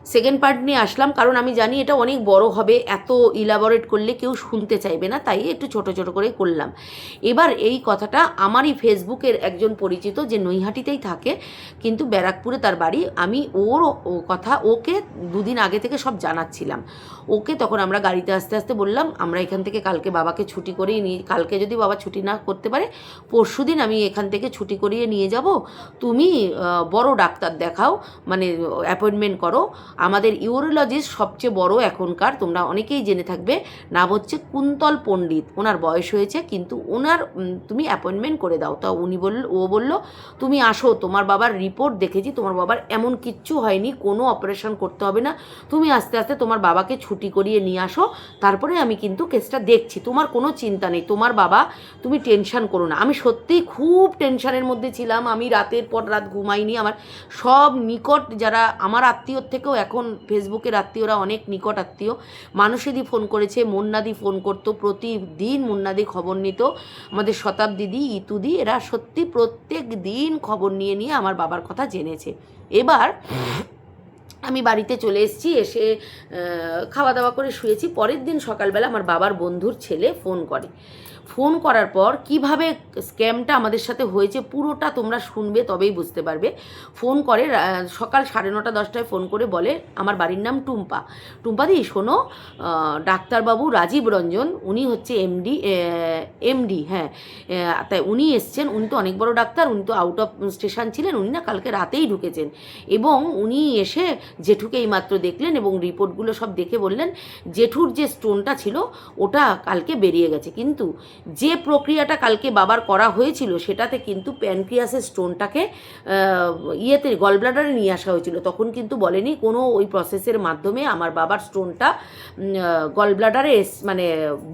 Second part নিয়ে আসলাম, কারণ আমি জানি এটা অনেক বড় হবে, এত ইলাবোরেট করলে কেউ শুনতে চাইবে না, তাই একটু ছোট ছোট করে করলাম। এবার এই কথাটা আমারই ফেসবুকের একজন পরিচিত, যে নৈহাটিতেই থাকে কিন্তু ব্যারাকপুরে তার বাড়ি, আমি ওর কথা ওকে দুদিন আগে থেকে সব জানাচ্ছিলাম। ওকে তখন আমরা গাড়িতে আস্তে আস্তে বললাম, আমরা এখান থেকে কালকে বাবাকে ছুটি করেই নিই, কালকে যদি বাবা ছুটি না করতে পারে পরশু দিন আমি এখান থেকে ছুটি করিয়ে নিয়ে যাব, তুমি বড় ডাক্তার দেখাও, মানে অ্যাপয়েন্টমেন্ট করো। আমাদের ইউরোলজিস্ট সবচেয়ে বড় এখনকার, তোমরা অনেকেই জেনে থাকবে, নাম হচ্ছে কুন্তল পণ্ডিত, ওনার বয়স হয়েছে কিন্তু ওনার তুমি অ্যাপয়েন্টমেন্ট করে দাও। তা ও বলল তুমি আসো, তোমার বাবার রিপোর্ট দেখেছি, তোমার বাবার এমন কিচ্ছু হয়নি, কোনো অপারেশন করতে হবে না, তুমি আস্তে আস্তে তোমার বাবাকে ছুটি করিয়ে নিয়ে আসো, তারপরে আমি কিন্তু কেসটা দেখছি, তোমার কোনো চিন্তা নেই, তোমার বাবা, তুমি টেনশন করো না। আমি সত্যিই খুব টেনশনের মধ্যে ছিলাম, আমি রাতের পর রাত ঘুমাইনি। আমার সব নিকট যারা আমার আত্মীয়র থেকেও এখন ফেসবুকের আত্মীয়রা অনেক নিকট আত্মীয়, মানুষেরই ফোন করেছে, মুন্নাদি ফোন করতো প্রতিদিন, মুন্নাদি খবর নিত, আমাদের শতাব্দীদি, ইতুদি, এরা সত্যি প্রত্যেক দিন খবর নিয়ে নিয়ে আমার বাবার কথা জেনেছে। এবার আমি বাড়িতে চলে এসেছি, এসে খাওয়া দাওয়া করে শুয়েছি। পরের দিন সকালবেলা আমার বাবার বন্ধুর ছেলে ফোন করে। ফোন করার পর কিভাবে স্ক্যামটা আমাদের সাথে হয়েছে পুরোটা তোমরা শুনবে, তবেই বুঝতে পারবে। ফোন করে সকাল 9:30-10টায় ফোন করে বলে, আমার বাড়ির নাম টুম্পা, টুম্পাদি শোনো, ডাক্তারবাবু রাজীব রঞ্জন, উনি হচ্ছে এমডি, হ্যাঁ, তাই উনি এসছেন, উনি তো অনেক বড় ডাক্তার, উনি তো আউট অফ স্টেশন ছিলেন, উনি না কালকে রাতেই ঢুকেছেন, এবং উনি এসে জেঠুকে এইমাত্র দেখলেন এবং রিপোর্টগুলো সব দেখে বললেন জেঠুর যে স্টোনটা ছিল ওটা কালকে বেরিয়ে গেছে, কিন্তু যে প্রক্রিয়াটা কালকে বাবার করা হয়েছিল সেটাতে কিন্তু প্যানক্রিয়াসের স্টোনটাকে ইয়েতে গলব্লাডারে নিয়ে আসা হয়েছিল, তখন কিন্তু বলেনি কোনো ওই প্রসেসের মাধ্যমে আমার বাবার স্টোনটা গলব্লাডারে মানে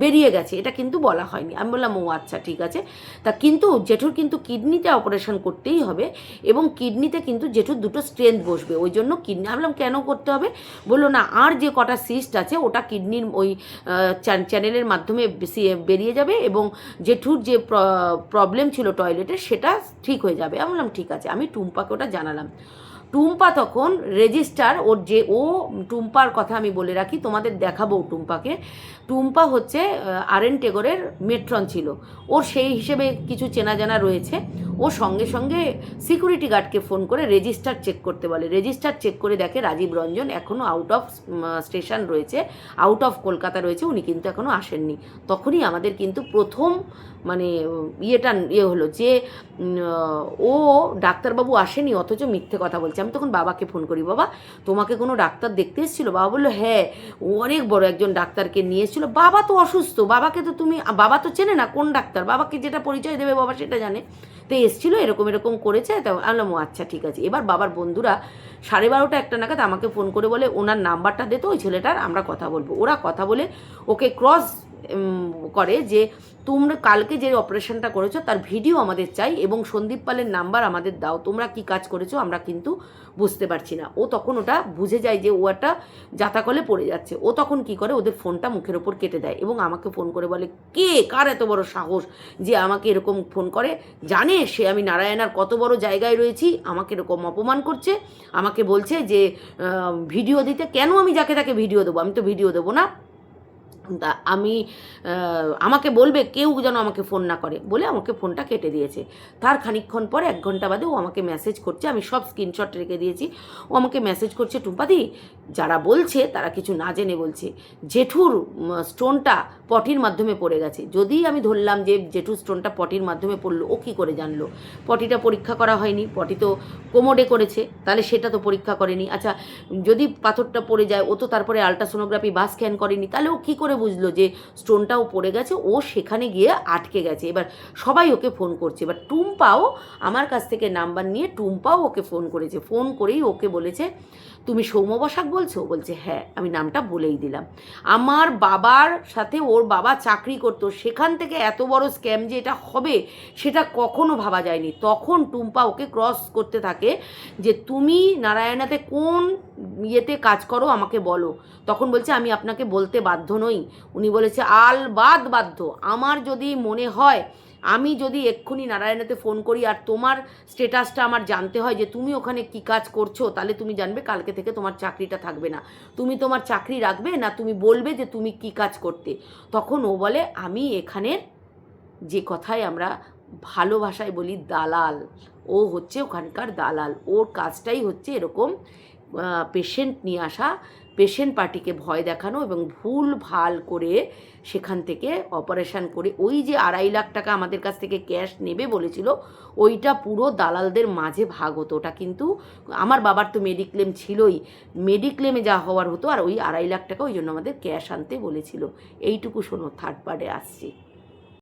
বেরিয়ে গেছে, এটা কিন্তু বলা হয়নি। আমি বললাম ও আচ্ছা ঠিক আছে। তা কিন্তু জেঠুর কিন্তু কিডনিতে অপারেশন করতেই হবে, এবং কিডনিতে কিন্তু জেঠুর দুটো স্ট্রেন্থ বসবে, ওই জন্য কিডনি। আমি বললাম কেন করতে হবে? বললো না, আর যে কটা সিস্ট আছে ওটা কিডনির ওই চ্যানেলের মাধ্যমে বেরিয়ে যাবে, এবং জেঠুর যে প্রবলেম ছিল টয়লেটে সেটা ঠিক হয়ে যাবে। আমি বললাম ঠিক আছে, আমি টুম্পাকে ওটা জানালাম। টুম্পা তখন রেজিস্টার, ওর যে টুম্পার কথা আমি বলে রাখি, তোমাদের দেখাবো টুম্পাকে। টুম্পা হচ্ছে RN টেগরের মেট্রন ছিল, ওর সেই হিসেবে কিছু চেনা জানা রয়েছে। ও সঙ্গে সঙ্গে সিকিউরিটি গার্ডকে ফোন করে রেজিস্টার চেক করতে বলে, রেজিস্টার চেক করে দেখে রাজীব রঞ্জন এখনও আউট অফ স্টেশন রয়েছে, আউট অফ কলকাতা রয়েছে, উনি কিন্তু এখনও আসেননি। তখনই আমাদের কিন্তু প্রথম মানে হলো যে ও ডাক্তারবাবু আসেনি অথচ মিথ্যে কথা বলছে। আমি তখন বাবাকে ফোন করি, বাবা তোমাকে কোনো ডাক্তার দেখতে এসেছিলো? বাবা বললো হ্যাঁ, ও অনেক বড় একজন ডাক্তারকে নিয়ে এসেছিলো, বাবা তো অসুস্থ, বাবাকে তো তুমি, বাবা তো চেনে না কোন ডাক্তার, বাবাকে যেটা পরিচয় দেবে বাবা সেটা জানে, তো এসেছিলো এরকম এরকম করেছে। তো বললাম ও আচ্ছা ঠিক আছে। এবার বাবার বন্ধুরা 12:30-1টা নাগাদ আমাকে ফোন করে বলে ওনার নাম্বারটা দে তো ওই ছেলেটার, আমরা কথা বলবো। ওরা কথা বলে ওকে ক্রস করে যে তোমরা কালকে যে অপারেশনটা করেছো তার ভিডিও আমাদের চাই, এবং সন্দীপ পালের নাম্বার আমাদের দাও, তোমরা কি কাজ করেছো আমরা কিন্তু বুঝতে পারছি না। ও তখন ওটা বুঝে যায় যে ও একটা জাতাকলে পড়ে যাচ্ছে। ও তখন কি করে, ওদের ফোনটা মুখের ওপর কেটে দেয় এবং আমাকে ফোন করে বলে, কে, কার এত বড় সাহস যে আমাকে এরকম ফোন করে, জানে সে আমি নারায়ণার কত বড় জায়গায় রয়েছি, আমাকে এরকম অপমান করছে, আমাকে বলছে যে ভিডিও দিতে। কেন আমি যাকে তাকে ভিডিও দেবো? আমি তো ভিডিও দেবো না। তা আমি আমাকে বলবে কেউ যেন আমাকে ফোন না করে, বলে আমাকে ফোনটা কেটে দিয়েছে। তার খানিকক্ষণ পরে 1 ঘন্টা বাদে ও আমাকে মেসেজ করছে, আমি সব স্ক্রিনশট রেখে দিয়েছি। ও আমাকে মেসেজ করছে, টুম্পাদি যারা বলছে তারা কিছু না জেনে বলছে, জেঠুর স্টোনটা পটির মাধ্যমে পড়ে গেছে। যদি আমি ধরলাম যে জেঠুর স্টোনটা পটির মাধ্যমে পড়লো, ও কী করে জানলো? পটিটা পরীক্ষা করা হয়নি, পটি তো কোমোডে করেছে, তাহলে সেটা তো পরীক্ষা করেনি। আচ্ছা যদি পাথরটা পড়ে যায়, ও তো তারপরে আলট্রাসোনোগ্রাফি বা স্ক্যান করেনি, তাহলে ও কী করে বুঝলো যে স্টোনটাও পড়ে গেছে? ও সেখানে গিয়ে আটকে গেছে। এবার সবাই ওকে ফোন করছে, এবার টুম্পাও আমার কাছ থেকে নাম্বার নিয়ে টুম্পাও ওকে ফোন করেছে, ফোন করেই ওকে বলেছে তুমি সৌম্য বসাক বলছো? বলছে হ্যাঁ, আমি নামটা বলেই দিলাম। আমার বাবার সাথে ওর বাবা চাকরি করতো, সেখান থেকে এত বড় স্ক্যাম যে এটা হবে সেটা কখনো ভাবা যায়নি। তখন টুম্পা ওকে ক্রস করতে থাকে যে তুমি নারায়ণাতে কোন ইয়েতে কাজ করো আমাকে বলো। তখন বলছে আমি আপনাকে বলতে বাধ্য নই। উনি বলেছে আলবাদ বাধ্য, আমার যদি মনে হয় আমি যদি এক্ষুনি নারায়ণাতে ফোন করি আর তোমার স্টেটাসটা আমার জানতে হয় যে তুমি ওখানে কী কাজ করছো, তাহলে তুমি জানবে কালকে থেকে তোমার চাকরিটা থাকবে না। তুমি তোমার চাকরি রাখবে না, তুমি বলবে যে তুমি কী কাজ করতে। তখন ও বলে আমি এখানের, যে কথায় আমরা ভালো ভাষায় বলি দালাল, ও হচ্ছে ওখানকার দালাল। ওর কাজটাই হচ্ছে এরকম পেশেন্ট নিয়ে আসা, পেশেন্ট পার্টিকে ভয় দেখানো এবং ভুল ভাল করে সেখান থেকে অপারেশান করে ওই যে 2.5 লাখ টাকা আমাদের কাছ থেকে ক্যাশ নেবে বলেছিল, ওইটা পুরো দালালদের মাঝে ভাগ হতো। ওটা কিন্তু আমার বাবার তো মেডিক্লেম ছিলই, মেডিক্লেমে যা হওয়ার হতো, আর ওই 2.5 লাখ টাকা ওই জন্য আমাদের ক্যাশ আনতে বলেছিল। এইটুকু শোনো, থার্ড পার্টে আসছি।